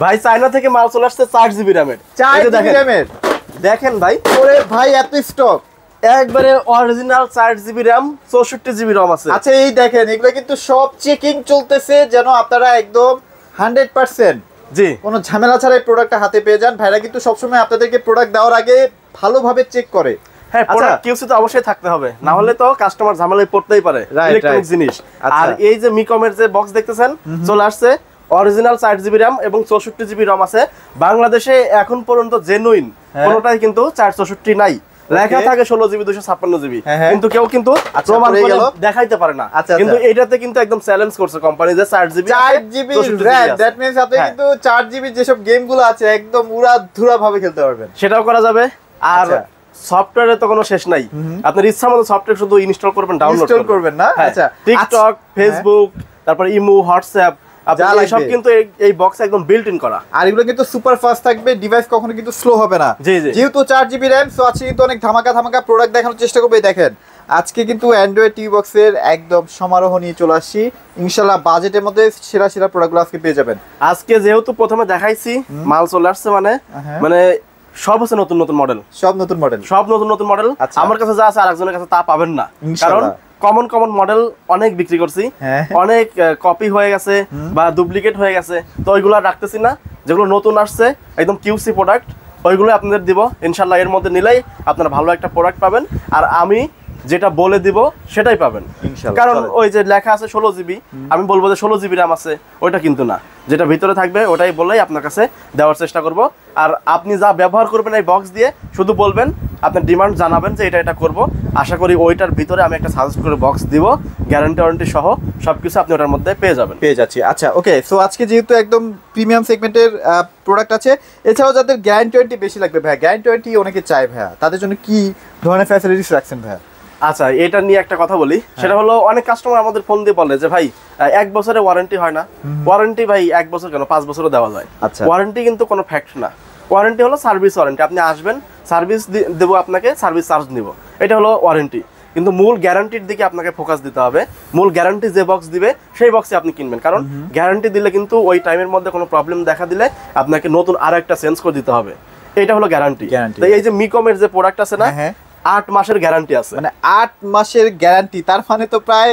ভাই চায়না থেকে মাল চলে আসছে 4GB র‍্যামের। 4GB র‍্যামের দেখেন ভাই, ওরে ভাই এত স্টক, একবারে অরিজিনাল 4GB র‍্যাম 64GB রম আছে। আচ্ছা এই দেখেন এগুলো কিন্তু সব চেকিং চলতেছে, যেন আপনারা একদম 100% জি কোনো ঝামেলা ছাড়াই প্রোডাক্টটা হাতে পেয়ে যান। ভাইরা কিন্তু সবসময় আপনাদেরকে প্রোডাক্ট দেওয়ার আগে ভালোভাবে চেক করে। হ্যাঁ, প্রোডাক্ট কিউসি তো অবশ্যই থাকতে হবে, না হলে তো কাস্টমার ঝামেলায় পড়তেই পারে ইলেকট্রনিক জিনিস। আর এই যে মিকমের যে বক্স দেখতেছেন চলে আসছে, অরিজিনাল 4GB র‍্যাম এবং 64GB রম আছে। বাংলাদেশে এখন পর্যন্ত জেনুইন কোনোটাই কিন্তু 464 নাই, লেখা থাকে 16GB 256GB, কিন্তু কেউ কিন্তু প্রমাণ করে দেখাইতে পারে না। কিন্তু এটাতে কিন্তু একদম চ্যালেঞ্জ করছে কোম্পানি যে 4GB র‍্যাম, দ্যাট মিন্স আপনি কিন্তু 4GB যেসব গেমগুলো আছে একদম উড়াধুরা ভাবে খেলতে পারবেন, সেটাও করা যাবে। আর সফটওয়্যারে তো কোনো শেষ নাই, আপনার ইচ্ছা মতো সফটওয়্যার শুধু ইনস্টল করবেন, ডাউনলোড করবেন না। আচ্ছা টিকটক, ফেসবুক, তারপর ইমো, হোয়াটসঅ্যাপ সব কিন্তু এই বক্স একদম বিল্ট ইন করা। আর এগুলো কিন্তু সুপার ফাস্ট থাকবে, ডিভাইস কখনো কিন্তু স্লো হবে না। যেহেতু 4GB র‍্যাম, সো আজকে কিন্তু অনেক ধামাকা প্রোডাক্ট দেখানোর চেষ্টা করবে। দেখেন আজকে কিন্তু অ্যান্ড্রয়েড টিভি বক্সের একদম সমারোহ নিয়ে চলে আসছি। ইনশাআল্লাহ বাজেটের মধ্যে সেরা প্রোডাক্টগুলো আজকে পেয়ে যাবেন। আজকে যেহেতু প্রথমে দেখাইছি মাল চলে আসছে, মানে সব হচ্ছে নতুন নতুন মডেল, সব নতুন মডেল। আমার কাছে যা আছে আরেকজনের কাছে তা পাবেন না, কারণ কমন মডেল অনেক বিক্রি করছি, অনেক কপি হয়ে গেছে বা ডুপ্লিকেট হয়ে গেছে, তো ওইগুলো রাখতেছি না। যেগুলো নতুন আসছে একদম কিউসি প্রোডাক্ট, ওইগুলো আপনাদের দিব ইনশাল্লাহ। এর মধ্যে নিলেই আপনারা ভালো একটা প্রোডাক্ট পাবেন, আর আমি যেটা বলে দিব সেটাই পাবেন। কারণ ওই যে লেখা আছে 16GB, আমি বলবো যে 16GB র‍্যাম আছে, ওইটা কিন্তু না। যেটা ভিতরে থাকবে ওটাই বলেই আপনার কাছে দেওয়ার চেষ্টা করব। আর আপনি যা ব্যবহার করবেন এই বক্স দিয়ে, শুধু বলবেন, আপনার ডিমান্ড জানাবেন যে এটা করব। আশা করি ওইটার ভিতরে আমি একটা সাজেস্ট করে বক্স দিব, গ্যারান্টি ওয়ারেন্টি সহ সবকিছু আপনি ওটার মধ্যে পেয়ে যাচ্ছি। আচ্ছা ওকে, সো আজকে যেহেতু একদম প্রিমিয়াম সেগমেন্টের প্রোডাক্ট আছে, এছাড়াও যাদের গ্যারান্টি ওয়ারেন্টি বেশি লাগবে ভাইয়া, গ্যারান্টি ওয়ারেন্টি অনেকে চায় ভাইয়া, তাদের জন্য কি ধরনের ফ্যাসিলিটিস রাখছেন ভাইয়া? আচ্ছা, এটা নিয়ে একটা কথা বলি। সেটা হলো, অনেক কাস্টমার আমাদের ফোন দিয়ে বলে যে ভাই 1 বছরের ওয়ারেন্টি হয় না। ওয়ারেন্টি ভাই 1 বছর কেন, 5 বছরও দেওয়া যায়। ওয়ারেন্টি কিন্তু কোনো ফ্যাক্ট না। ওয়ারেন্টি হলো সার্ভিস ওয়ারেন্টি, আপনি আসবেন, সার্ভিস দেবো আপনাকে, সার্ভিস চার্জ নিব, এটা হলো ওয়ারেন্টি। কিন্তু মূল গ্যারান্টির দিকে আপনাকে ফোকাস দিতে হবে। মূল গ্যারান্টি যে বক্স দিবে সেই বক্সে আপনি কিনবেন, কারণ গ্যারান্টি দিলে কিন্তু ওই টাইমের মধ্যে কোনো প্রবলেম দেখা দিলে আপনাকে নতুন আর একটা চেঞ্জ করে দিতে হবে। এটা হলো গ্যারান্টি। তো এই যে মিকমের যে প্রোডাক্ট আছে না, 8 মাসের গ্যারান্টি আছে। মানে 8 মাসের গ্যারান্টি, তার মানে তো প্রায়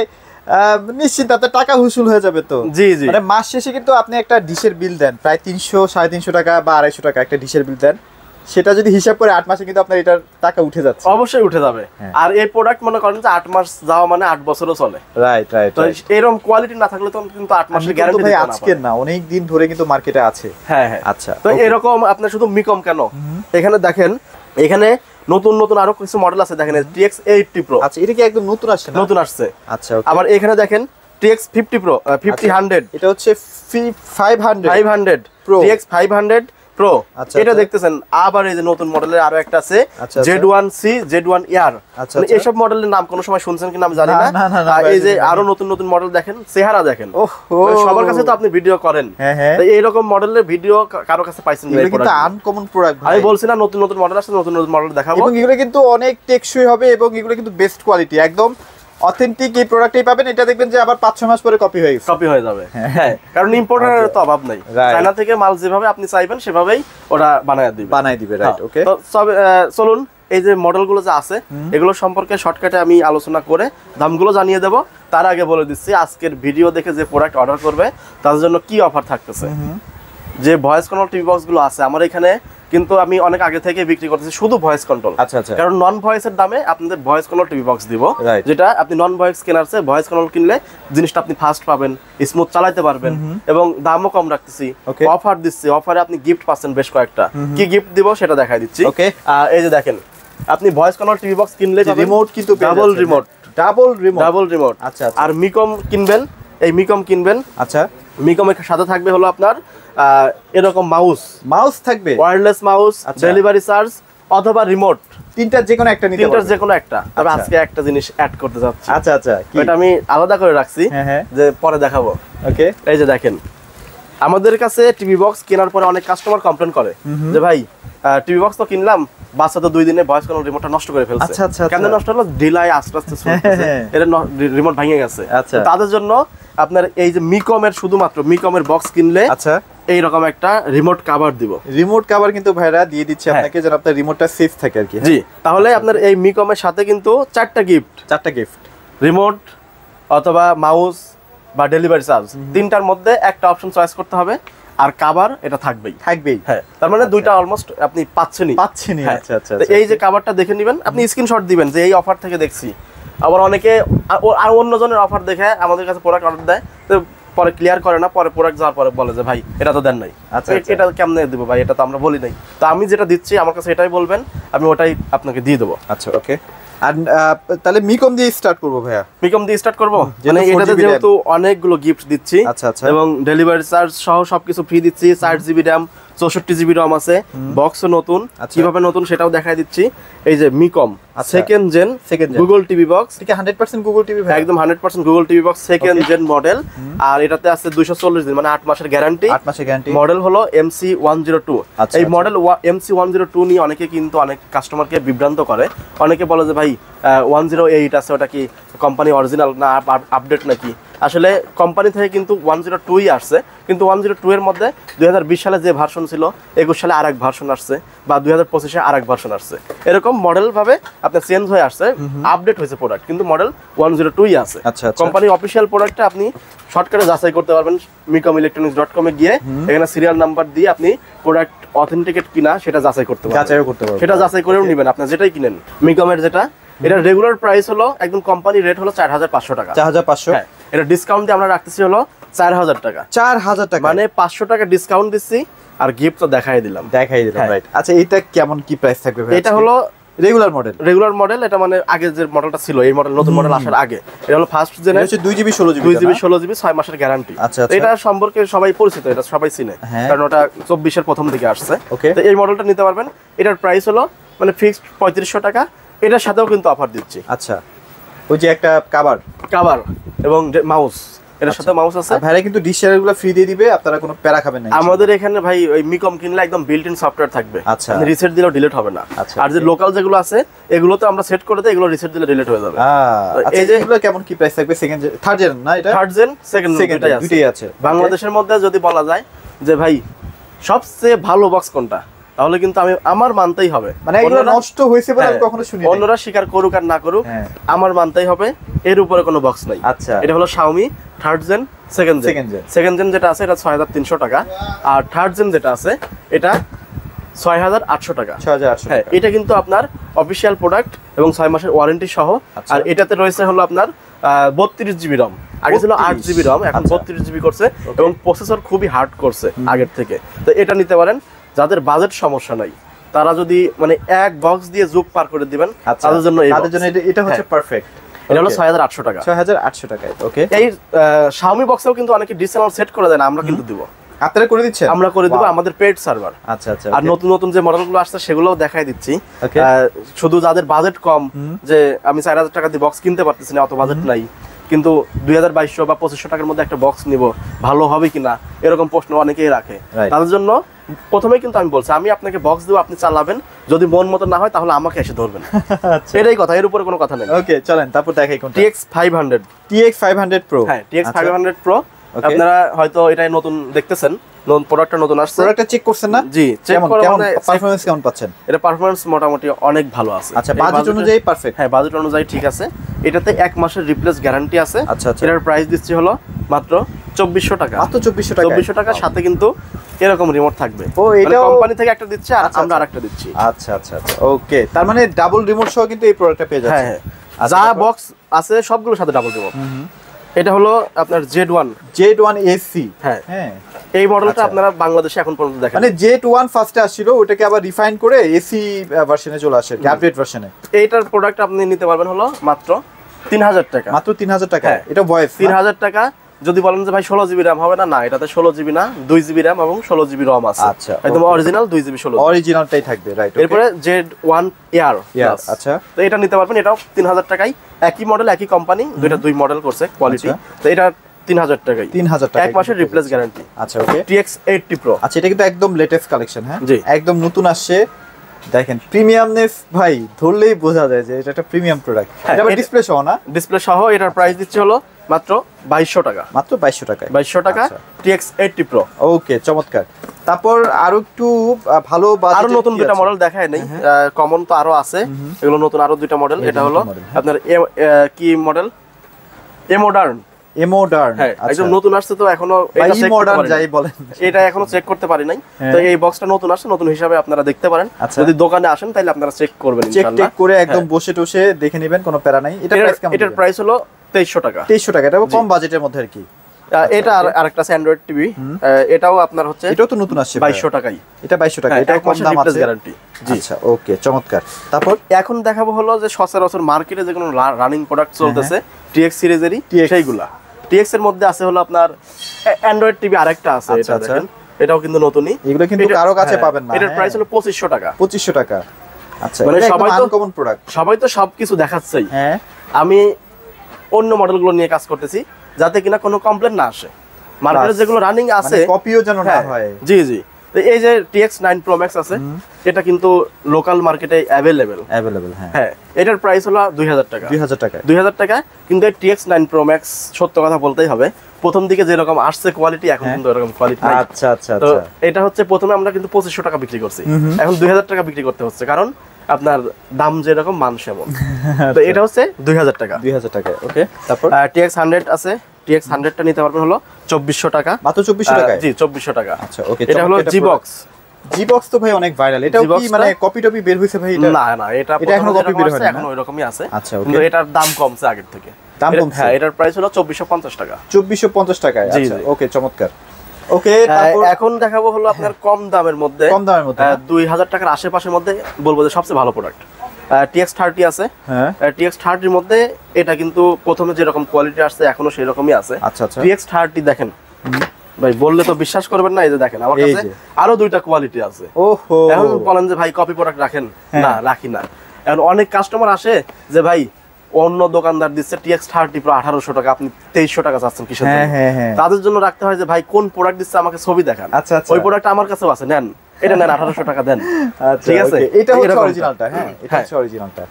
নিশ্চিত তাতে টাকা হুসুল হয়ে যাবে তো। জি মানে মাস শেষে কিন্তু আপনি একটা ডিশের বিল দেন প্রায় 300 350 টাকা বা 250 টাকা একটা ডিশের বিল দেন, সেটা যদি হিসাব করে 8 মাসে কিন্তু আপনার এটার টাকা উঠে যাচ্ছে। অবশ্যই উঠে যাবে। আর এই প্রোডাক্ট মনে করেন যে 8 মাস যাওয়া মানে 8 বছরও চলে। রাইট। তো এরকম কোয়ালিটি না থাকলে তো কিন্তু 8 মাসের গ্যারান্টি দিতে না। আজকে না, অনেক দিন ধরে কিন্তু মার্কেটে আছে। হ্যাঁ। আচ্ছা, তো এরকম আপনি শুধু মিকম কেন, এখানে দেখেন, এখানে নতুন আরো কিছু মডেল আছে। দেখেন TX 80 Pro। আচ্ছা, এটা কি একদম নতুন আসছে? নতুন আসছে। আচ্ছা, আবার এখানে দেখেন TX 50 Pro, 50 এটা হচ্ছে 500 Pro, TX 500 Pro। এটা দেখতেছেন। আবার এই যে নতুন মডেলের আরো একটা আছে Z1C, Z1 Air। মানে এইসব মডেলের নাম কোনো সময় শুনছেন কিনা আমি জানি না। এই যে আরো নতুন মডেল দেখেন, চেহারা দেখেন, সবার কাছে তো আপনি ভিডিও করেন, তো এইরকম মডেলের ভিডিও কারো কাছে পাইছেন না। এটা কিন্তু আনকমন প্রোডাক্ট ভাই। আমি বলছি না, নতুন মডেল আসছে, নতুন মডেল দেখাবো, এবং এগুলো কিন্তু অনেক টেকসই হবে, এবং এগুলো কিন্তু বেস্ট কোয়ালিটি, একদম অথেন্টিক এই প্রোডাক্টই পাবেন। এটা দেখবেন যে আবার 5-6 মাস পরে কপি হয়ে যাবে। হ্যাঁ, কারণ ইম্পোর্টারের তো অভাব নাই। চায়না থেকে মাল যেভাবে আপনি চাইবেন সেভাবেই ওরা বানায় দিবে। রাইট, ওকে। তো চলুন এই যে মডেলগুলো যে আছে এগুলো সম্পর্কে শর্টকাটে আমি আলোচনা করে দামগুলো জানিয়ে দেব। তার আগে বলে দিচ্ছি, আজকের ভিডিও দেখে যে প্রোডাক্ট অর্ডার করবে তাদের জন্য কি অফার থাকতেছে। যে ভয়েস কন্ট্রোল টিভি বক্স গুলো আছে আমার এখানে, কিন্তু আমি অনেক আগে থেকে বিক্রি করতেছি শুধু ভয়েস কন্ট্রোল। আচ্ছা, কারণ নন ভয়েসের দামে আপনাদের ভয়েস কন্ট্রোল টিভি বক্স দিব, যেটা আপনি নন ভয়েস কেনার চেয়ে ভয়েস কন্ট্রোল কিনলে জিনিসটা আপনি ফাস্ট পাবেন, স্মুথ চালাতে পারবেন, এবং দামও কম রাখতেছি। অফার দিচ্ছি, অফারে আপনি গিফট পাচ্ছেন বেশ কয়েকটা। কি গিফট দিব সেটা দেখাই দিচ্ছি। এই যে দেখেন, আপনি ভয়েস কন্ট্রোল টিভি বক্স কিনলে রিমোট কিন্তু ডাবল রিমোট। আচ্ছা, আর মিকম কিনবেন, এই মিকম কিনবেন। আচ্ছা, মিকমের সাথে থাকবে হলো আপনার এরকম মাউস থাকবে, ওয়্যারলেস মাউস, ডেলিভারি চার্জ অথবা রিমোট, তিনটার যে কোনো একটা নিতে পারবেন। তিনটার যে কোনো একটা। তবে আজকে একটা জিনিস অ্যাড করতে যাচ্ছি। আচ্ছা, এটা আমি আলাদা করে রাখছি, যে পরে দেখাবো। ওকে, এই যে দেখেন, আমাদের কাছে টিভি বক্স কেনার পরে অনেক কাস্টমার কমপ্লেন করে যে ভাই টিভি বক্স তো কিনলাম, বাচ্চা তো 2 দিনে ভয়েস কন্ট্রোল রিমোটটা নষ্ট করে ফেলছে। কেন নষ্ট হলো? ঢিলাই আস্তে আস্তে এটা রিমোট ভেঙে গেছে। তাদের জন্য আপনার এই যে মিকমের শুধুমাত্র মিকমের বক্স কিনলে আচ্ছা এইরকম একটা রিমোট কভার দিব। রিমোট কভার কিন্তু ভাইরা দিয়ে দিচ্ছে আপনাকে, যেন আপনার রিমোটটা সেফ থাকে আর কি। জি, তাহলে আপনার এই মিকমের সাথে কিন্তু চারটা গিফট, রিমোট অথবা মাউস বা ডেলিভারি চার্জ, তিনটার মধ্যে একটা অপশন চয়েস করতে হবে, আর কভার এটা থাকবেই। হ্যাঁ, তার মানে দুইটা অলমোস্ট আপনি পাচ্ছেনই। আচ্ছা আচ্ছা, এই যে কভারটা দেখে নেবেন, আপনি স্ক্রিনশট দিবেন যে এই অফার থেকে দেখছি। আবার অনেকে আর অন্যজনের অফার দেখে আমাদের কাছে প্রোডাক্ট অর্ডার দেয়, তো পরে ক্লিয়ার করে না, পরে প্রোডাক্ট যাওয়ার পরে বলে যে ভাই এটা তো দেন নাই। এটা কেমনে দিব ভাই, এটা তো আমরা বলি নাই। তো আমি যেটা দিচ্ছি আমার কাছে এটাই বলবেন, আমি ওটাই আপনাকে দিয়ে দেবো। আচ্ছা ওকে। আর তাহলে মিকম দিয়ে স্টার্ট করব ভাইয়া? মিকম দিয়ে স্টার্ট করব, মানে এটাতে যেহেতু অনেকগুলো গিফট দিচ্ছি। আচ্ছা আচ্ছা, এবং ডেলিভারি চার্জ সহ সবকিছু ফ্রি দিচ্ছি। 4GB RAM 64GB ROM আছে, বক্সও নতুন। কিভাবে নতুন সেটাও দেখাই দিচ্ছি। এই যে মিকম second gen Google TV box, ঠিক 100% গুগল টিভি ভাই, একদম 100% Google TV box second gen model. আর এটাতে আছে 240 দিন, মানে 8 মাসের গ্যারান্টি। মডেল হলো MC102। এই মডেল MC102 নিয়ে অনেকে কিন্তু অনেক কাস্টমারকে বিভ্রান্ত করে। অনেকে বলে যে ভাই 108 আছে, ওটা কি কোম্পানি অরিজিনাল না আপডেট নাকি? আসলে কোম্পানি থেকে কিন্তু 102ই আসছে, কিন্তু 102 এর মধ্যে 2020 সালে যে ভার্সন ছিল, 21 সালে আরেক ভার্সন আসছে, বা 2025 এ আরেক ভার্সন আসছে। এরকম মডেল ভাবে আপনার চেঞ্জ হয়ে আসছে, আপডেট হয়েছে প্রোডাক্ট, কিন্তু মডেল 102ই আছে। কোম্পানি অফিসিয়াল প্রোডাক্টটা আপনি শর্টকাটে যাচাই করতে পারবেন mikomelectronics.com এ গিয়ে। এখানে সিরিয়াল নাম্বার দিয়ে আপনি প্রোডাক্ট অথেন্টিকেট কিনা সেটা যাচাই করতে পারবেন, সেটা যাচাই করেও নেবেন আপনার যেটাই কিনেন। মিকমের যেটা, এটা রেগুলার প্রাইস হলো, একদম কোম্পানি রেট হলো 4500 টাকা। 4500, হ্যাঁ, এটা ডিসকাউন্ট দিয়ে আমরা রাখতেছি হলো 4000 টাকা। 4000 টাকা, মানে 500 টাকা ডিসকাউন্ট দিচ্ছি, আর গিফট তো দেখাই দিলাম। রাইট। আচ্ছা এটা কেমন কি প্রাইস থাকবে ভাই? এটা হলো রেগুলার মডেল। এটা মানে আগে যে মডেলটা ছিল, এই মডেল নতুন মডেল আসার আগে, এটা হলো ফার্স্ট জেন, হচ্ছে 2GB 16GB 6 মাসের গ্যারান্টি। আচ্ছা, এটা সম্পর্কে সবাই পরিচিত, এটা সবাই চিনে, কারণ ওটা 24 এর প্রথম দিকে আসছে। তো এই মডেলটা নিতে পারবেন। এটার প্রাইস হলো মানে ফিক্সড 3500 টাকা। এটার সাথেও কিন্তু অফার দিচ্ছি। আচ্ছা, ওই যে একটা কভার এবং মাউস, এটার সাথে মাউস আছে। ভাইরা কিন্তু ডিশ শেয়ারগুলো ফ্রি দিয়ে দিবে, আপনারা কোনো প্যারা খাবেন না। আমাদের এখানে ভাই ওই মিকম কিনলে একদম বিল্ট ইন সফটওয়্যার থাকবে, মানে রিসেট দিলেও ডিলিট হবে না। আর যে লোকাল যেগুলো আছে এগুলো তো আমরা সেট করে দেই, এগুলো রিসেট দিলে ডিলিট হয়ে যাবে। এই যে এগুলো কেমন কি প্রাইস থাকবে? সেকেন্ড থার্ড জেন না, এটা থার্ড জেন সেকেন্ড দুটোই আছে। বাংলাদেশের মধ্যে যদি বলা যায় যে ভাই সবচেয়ে ভালো বক্স কোনটা, তাহলে কিন্তু আমার মানতেই হবে। মানে এগুলো নষ্ট হয়েছে বলে আমি কখনো শুনি না, অন্যরা স্বীকার করুক আর না করুক, আমার মানতেই হবে, এর উপরে কোনো বক্স নাই। আচ্ছা, এটা হলো Xiaomi third gen second gen যেটা আছে এটা 6300 টাকা, আর থার্ড জেন যেটা আছে এটা 6800 টাকা। হ্যাঁ, এটা কিন্তু আপনার অফিসিয়াল প্রোডাক্ট এবং 6 মাসের ওয়ারেন্টি সহ। আর এটাতে রয়েছে হলো আপনার 32GB ROM, আগে ছিল 8GB ROM, এখন 32GB করছে, এবং প্রসেসর খুবই হার্ড করছে আগের থেকে। তো এটা নিতে পারেন যাদের বাজেট সমস্যা নাই, তারা যদি মানে এক বক্স দিয়ে যুগ পার করে দিবেন, তাদের জন্য এটা হচ্ছে পারফেক্ট। এটা হলো 6800 টাকা। 6800 টাকায়। ওকে, এই Xiaomi বক্সেও কিন্তু অনেকে ডিসেনাল সেট করে দেয় না, আমরা কিন্তু দিব। আপনারা করে দিচ্ছেন? আমরা করে দেব, আমাদের পেড সার্ভার। আচ্ছা আচ্ছা। আর নতুন নতুন যে মডেলগুলো আসছে সেগুলোও দেখাই দিচ্ছি। শুধু যাদের বাজেট কম, যে আমি 4000 টাকা দিয়ে বক্স কিনতে পারতেছি না, অত বাজেট নাই, কিন্তু 2200 বা 2500 টাকার মধ্যে একটা বক্স নিব, ভালো হবে কিনা এরকম প্রশ্ন অনেকেই রাখে। তাদের জন্য প্রথমেই কিন্তু আমি বলছি, আমি আপনাকে বক্স দেব, আপনি চালাবেন, যদি মন মতো না হয় তাহলে আমাকে এসে ধরবেন। এটাই কথা, এর উপরে কোনো কথা নেই। ওকে, চলেন তারপর দেখাই কোনটা। TX500 Pro। হ্যাঁ, TX500 Pro। আপনারা হয়তো এটাই নতুন দেখতেছেন, নতুন প্রোডাক্টটা নতুন আসছে। প্রোডাক্টটা চেক করছেন না? জি, চেক করে। মানে পারফরম্যান্স কেমন পাচ্ছেন? এটা পারফরম্যান্স মোটামুটি অনেক ভালো আছে। আচ্ছা, বাজেট অনুযায়ী পারফেক্ট? হ্যাঁ, বাজেট অনুযায়ী ঠিক আছে। এটাতে 1 মাসের রিপ্লেস গ্যারান্টি আছে। আচ্ছা আচ্ছা। এটার প্রাইস দিচ্ছি হলো মাত্র 2400 টাকা। মাত্র 2400 টাকা। সাথে কিন্তু এরকম রিমোট থাকবে। ও, এটা কোম্পানি থেকে একটা দিচ্ছে আর আমরা আরেকটা দিচ্ছি। আচ্ছা আচ্ছা আচ্ছা। ওকে, তার মানে ডাবল রিমোট সহ কিন্তু এই প্রোডাক্টটা পেয়ে যাচ্ছে। হ্যাঁ, যা বক্স আছে সবগুলোর সাথে ডাবল রিমোট। এটা হলো আপনার Z1 AC। হ্যাঁ, এই মডেলটা আপনারা বাংলাদেশে এখন পর্যন্ত দেখেন। মানে Z1 ফার্স্টে আসছিল, ওটাকে আবার রিফাইন করে এসি ভার্সনে চলে আসে, আপডেট ভার্সনে। এইটার প্রোডাক্ট আপনি নিতে পারবেন হলো মাত্র 3000 টাকা। মাত্র 3000 টাকা। এটা ভয়েস 3000 টাকা। যদি বলেন যে ভাই 16GB RAM হবে না, এটাতে 16GB না, 2GB RAM এবং 16GB ROM আছে। আচ্ছা, একদম অরিজিনাল 2GB 16GB অরিজিনালটাই থাকবে, রাইট। এরপরে Z1 Air। আচ্ছা, তো এটা নিতে পারবেন, এটাও 3000 টাকায়, একই মডেল একই কোম্পানি, দুই মডেল করছে কোয়ালিটি। তো এটা 3000 টাকায়, 3000 টাকা, 1 মাসের রিপ্লেস গ্যারান্টি। আচ্ছা, ওকে। TX80 Pro। আচ্ছা, এটা কিন্তু একদম লেটেস্ট কালেকশন। হ্যাঁ, জি, একদম নতুন আসছে। দেখেন প্রিমিয়ামনেস ভাই, ধরলেই বোঝা যায় যে এটা একটা প্রিমিয়াম প্রোডাক্ট। এটা আবার ডিসপ্লে সহ না? ডিসপ্লে সহ। এটার প্রাইস দিচ্ছে হলো মাত্র 2200 টাকা। মাত্র 2200 টাকা। 2200 টাকা TX 80 Pro। ওকে, চমৎকার। তারপর আরো একটু ভালো বাজেট, আরো নতুন দুটো মডেল দেখায় নাই, কমন তো আরো আছে, এগুলো নতুন আরো দুটো মডেল। এটা হলো আপনার কি মডেল, মডার্ন। হ্যাঁ, একদম নতুন আসছে তো এখনো এটা চেক করতে পারি যাই বলেন, এটা এখনো চেক করতে পারি নাই। তো এই বক্সটা নতুন আসছে, নতুন হিসাবে আপনারা দেখতে পারেন। যদি দোকানে আসেন তাহলে আপনারা চেক করবেন ইনশাআল্লাহ, চেক করে একদম বসে টসে দেখে নেবেন, কোনো প্যারা নাই। এটা প্রাইস কেমন? এটার প্রাইস হলো 2300 টাকা। 2300 টাকা, এটা কম বাজেটের মধ্যে আর কি। এটা আরেকটা আছে অ্যান্ড্রয়েড টিভি, এটাও আপনার হচ্ছে, এটাও তো নতুন আসছে 2200 টাকাই। এটা 2200 টাকা, এটা কম দাম আছে, গ্যারান্টি। জি, আচ্ছা, ওকে, চমৎকার। তারপর এখন দেখাবো হলো যে সচরাচর মার্কেটে যে কোনো রানিং প্রোডাক্ট চলতেছে TX সিরিজেরই, সেইগুলা। TX এর মধ্যে আছে হলো আপনার অ্যান্ড্রয়েড টিভি, আরেকটা আছে এটা দেখেন, এটাও কিন্তু নতুনই। এগুলো কিন্তু কারো কাছে পাবেন না। এটার প্রাইস হলো 2500 টাকা। 2500 টাকা, আচ্ছা। মানে সবাই তো সবকিছু দেখাচ্ছেই, আমি অন্য মডেলগুলো নিয়ে কাজ করতেছি যাতে কিনা কোনো কমপ্লেইন না আসে। মার্কেটে যেগুলো রানিং আছে কপিও যেন না হয়। জি জি, তো এই যে TX 9 Pro Max আছে, এটা কিন্তু লোকাল মার্কেটে অ্যাভেলেবেল। হ্যাঁ, এটার প্রাইস হলো 2000 টাকা। 2000 টাকা। কিন্তু এই TX 9 Pro Max সত্য কথা বলতেই হবে, প্রথম দিকে যেরকম আসছে কোয়ালিটি, এখন কিন্তু এরকম কোয়ালিটি নাই। আচ্ছা আচ্ছা, তো এটা হচ্ছে প্রথমে আমরা কিন্তু 2500 টাকা বিক্রি করছি, এখন 2000 টাকা বিক্রি করতে হচ্ছে, কারণ আপনার দাম যেরকম মান সেমন। তো এটা হচ্ছে 2000 টাকা। 2000 টাকা, ওকে। তারপর TX 100 আছে, TX 100 টা নিতে পারবেন হলো 2400 টাকা। মাত্র 2400 টাকা? জি, 2400 টাকা। আচ্ছা, ওকে। এটা হলো G-Box তো ভাই অনেক ভাইরাল, এটা কি মানে কপি টপি বের হইছে ভাই? এটা না, এটা এখনো কপি বের হয়নি, এখন ওইরকমই আছে। আচ্ছা, ওকে। কিন্তু এটার দাম কমছে আগের থেকে, দাম কমছে। হ্যাঁ, এটার প্রাইস হলো 2450 টাকা। 2450 টাকা, আচ্ছা, ওকে, চমৎকার। ওকে, তারপর এখন দেখাবো হলো আপনার কম দামের মধ্যে 2000 টাকার আশেপাশের মধ্যে বলবো যে সবচেয়ে ভালো প্রোডাক্ট TX 30 আছে। TX 30 এর মধ্যে এটা কিন্তু প্রথমে যেরকম কোয়ালিটি আসছে এখনো সেই রকমই আছে। আচ্ছা আচ্ছা, TX 30 দেখেন ভাই, বললে তো বিশ্বাস করবেন না, এই যে দেখেন আমার কাছে আরো দুইটা কোয়ালিটি আছে। ওহো, এখন বলেন যে ভাই কপি প্রোডাক্ট রাখেন, না রাখি না। এখন অনেক কাস্টমার আসে যে ভাই অন্য দোকানদার দিচ্ছে TX 30 Pro 1800 টাকা, আপনি 2300 টাকা চাচ্ছেন কিসের জন্য? তাদের জন্য রাখতে হয় যে ভাই কোন প্রোডাক্ট দিচ্ছে আমাকে ছবি দেখান। আচ্ছা আচ্ছা, ওই প্রোডাক্ট আমার কাছেও আছে, নেন এটা নেন, 1800 টাকা দেন। ঠিক আছে, এটা হচ্ছে অরিজিনালটা। হ্যাঁ, এটা হচ্ছে অরিজিনালটা।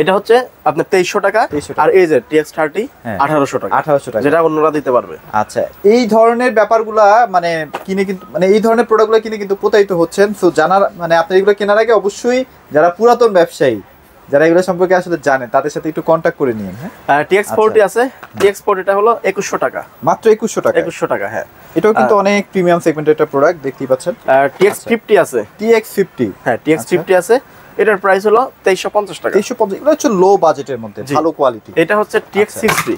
এটা হচ্ছে আপনার 2300 টাকা, আর এই যে TX 30 1800 টাকা। 1800 টাকা, যেটা অন্যরা দিতে পারবে। আচ্ছা, এই ধরনের ব্যাপারগুলা মানে কিনে কিন্তু, মানে এই ধরনের প্রোডাক্টগুলো কিনে কিন্তু প্রতারিত হচ্ছেন। সো জানার মানে আপনি এগুলো কেনার আগে অবশ্যই যারা পুরাতন ব্যবসায়ী, যারা এগুলো সম্পর্কে আসলে জানেন, তাদের সাথে একটু কন্টাক্ট করে নিন। হ্যাঁ, TX 40 আছে, TX 40 টা হলো 2100 টাকা। মাত্র 2100 টাকা? 2100 টাকা, হ্যাঁ। এটাও কিন্তু অনেক প্রিমিয়াম সেগমেন্টের একটা প্রোডাক্ট, দেখতেই পাচ্ছেন। TX 50 আছে। TX 50, হ্যাঁ, TX 50 আছে, এটার প্রাইস হলো 2350 টাকা। 2350, এগুলো হচ্ছে লো বাজেটের মধ্যে ভালো কোয়ালিটি। এটা হচ্ছে TX 60।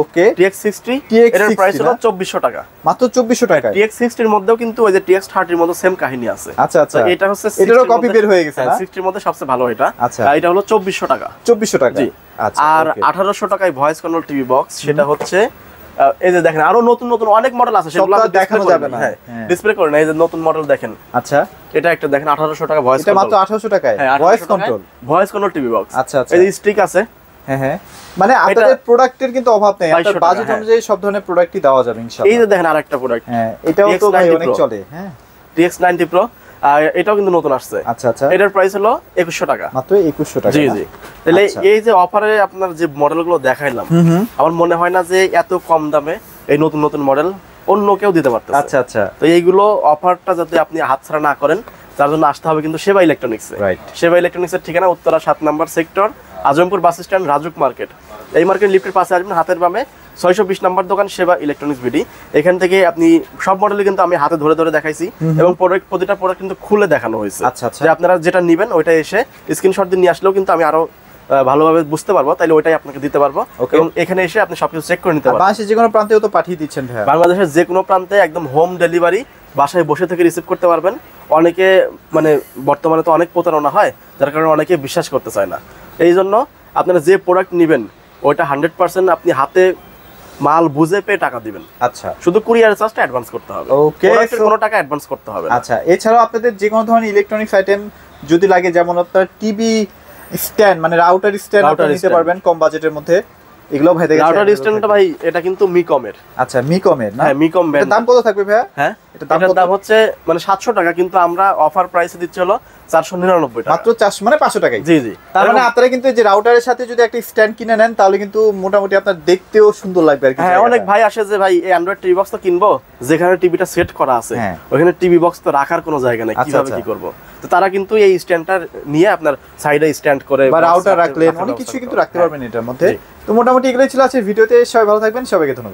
ওকে, TX 60 এর প্রাইস হলো 2400 টাকা। মাত্র 2400 টাকা। TX 60 এর মধ্যেও কিন্তু ওই যে TX 30 এর মধ্যে সেম কাহিনী আছে। আচ্ছা আচ্ছা, এটা হচ্ছে এটারও কপি বের হয়ে গেছে না? 60 এর মধ্যে সবচেয়ে ভালো এটা। আচ্ছা, এটা হলো 2400 টাকা। 2400 টাকা, জি। আচ্ছা, আর 1800 টাকায় ভয়েস কন্ট্রোল টিভি বক্স, সেটা হচ্ছে এই যে দেখেন আরো নতুন নতুন অনেক মডেল আছে, সেগুলো দেখানো যাবে না। হ্যাঁ, ডিসপ্লে করে না, এই যে নতুন মডেল দেখেন। আচ্ছা, এটা একটা দেখেন 1800 টাকা ভয়েস কন্ট্রোল। এটা মাত্র 1800 টাকায় ভয়েস কন্ট্রোল টিভি বক্স। আচ্ছা আচ্ছা, এই যে স্টিক আছে। হ্যাঁ হ্যাঁ, মানে আপনাদের প্রোডাক্টের কিন্তু অভাব নেই, আপনার বাজেট অনুযায়ী সব ধরনের প্রোডাক্টই দেওয়া যাবে ইনশাআল্লাহ। এই যে দেখেন আরেকটা প্রোডাক্ট, হ্যাঁ, এটাও তো ভাই অনেক চলে। হ্যাঁ, TX 90 Pro, এটাও কিন্তু নতুন আসছে। আচ্ছা আচ্ছা, এটার প্রাইস হলো 2100 টাকা। মাত্র 2100 টাকা। জি জি, তাহলে এই যে অফারে আপনার যে মডেলগুলো দেখাইলাম, আমার মনে হয় না যে এত কম দামে এই নতুন নতুন মডেল অন্য কেউ দিতে পারতেছে। আচ্ছা আচ্ছা, তো এইগুলো অফারটা যাতে আপনি হাতছাড়া না করেন, তার জন্য আসতে হবে কিন্তু সেবা ইলেকট্রনিক্সে। রাইট, সেবা ইলেকট্রনিক্সের ঠিকানা উত্তরা 7 নম্বর sector, Azampur bus stand, Rajuk market. এই মার্কেট লিফটের পাশে আসবেন, হাতের বামে 620 নম্বর দোকান, সেবা ইলেকট্রনিক্স বিডি। এখান থেকে আপনি সব মডেলই কিন্তু আমি হাতে ধরে ধরে দেখাইছি, এবং প্রতিটা প্রোডাক্ট কিন্তু খুলে দেখানো হয়েছে। আচ্ছা আচ্ছা, যে আপনারা যেটা নেবেন ওইটা এসে স্ক্রিনশট দিয়ে নিয়ে আসলেও কিন্তু আমি আরো ভালোভাবে বুঝতে পারবো, তাইলে ওইটাই আপনাকে দিতে পারবো। এবং এখানে এসে আপনি সবকিছু চেক করে নিতে পারবেন। বাংলাদেশের যে কোনো প্রান্তেও তো পাঠিয়ে দিচ্ছেন ভাই? বাংলাদেশের যে কোনো প্রান্তে একদম হোম ডেলিভারি, বাসায় বসে থেকে রিসিভ করতে পারবেন। অনেকে মানে বর্তমানে তো অনেক প্রতারণা হয়, যার কারণে অনেকে বিশ্বাস করতে চায় না। এই জন্য আপনারা যে প্রোডাক্ট নেবেন ওইটা 100% আপনি হাতে মাল বুঝে পেয়ে টাকা দিবেন। আচ্ছা, শুধু কুরিয়ার চার্জটা অ্যাডভান্স করতে হবে। ওকে, কোনো টাকা অ্যাডভান্স করতে হবে না। আচ্ছা, এছাড়াও আপনাদের যে কোনো ধরনের ইলেকট্রনিক্স আইটেম যদি লাগে, যেমন আপনার টিভি স্ট্যান্ড, মানে রাউটার স্ট্যান্ড আপনি নিতে পারবেন কম বাজেটের মধ্যে। এগুলো ভাই দেখেন, রাউটার স্ট্যান্ডটা ভাই এটা কিন্তু মিকমের। আচ্ছা, মিকমের না? হ্যাঁ, মিকম ব্র্যান্ড। দাম কত থাকবে ভাই? হ্যাঁ, এটার দাম হচ্ছে মানে 700 টাকা, কিন্তু আমরা অফার প্রাইসে দিচ্ছি হলো 499 টাকা, মাত্র 400 মানে 500 টাকায়। জি জি। তার মানে আপনারা কিন্তু এই যে রাউটারের সাথে যদি একটা স্ট্যান্ড কিনে নেন তাহলে কিন্তু মোটামুটি আপনার দেখতেও সুন্দর লাগবে আর কি। হ্যাঁ, অনেক ভাই আসে যে ভাই এই অ্যান্ড্রয়েড টিভি বক্স তো কিনবো, যেখানে টিভিটা সেট করা আছে ওখানে টিভি বক্স তো রাখার কোনো জায়গা নেই, কিভাবে কি করব? তো তারা কিন্তু এই স্ট্যান্ডটা নিয়ে আপনার সাইডে স্ট্যান্ড করে বা রাউটার রাখলেন, অনেক কিছু কিন্তু রাখতে পারবেন এটার মধ্যে। তো মোটামুটি এগুলোই ছিল আজকের ভিডিওতে। সবাই ভালো থাকবেন, সবাইকে ধন্যবাদ।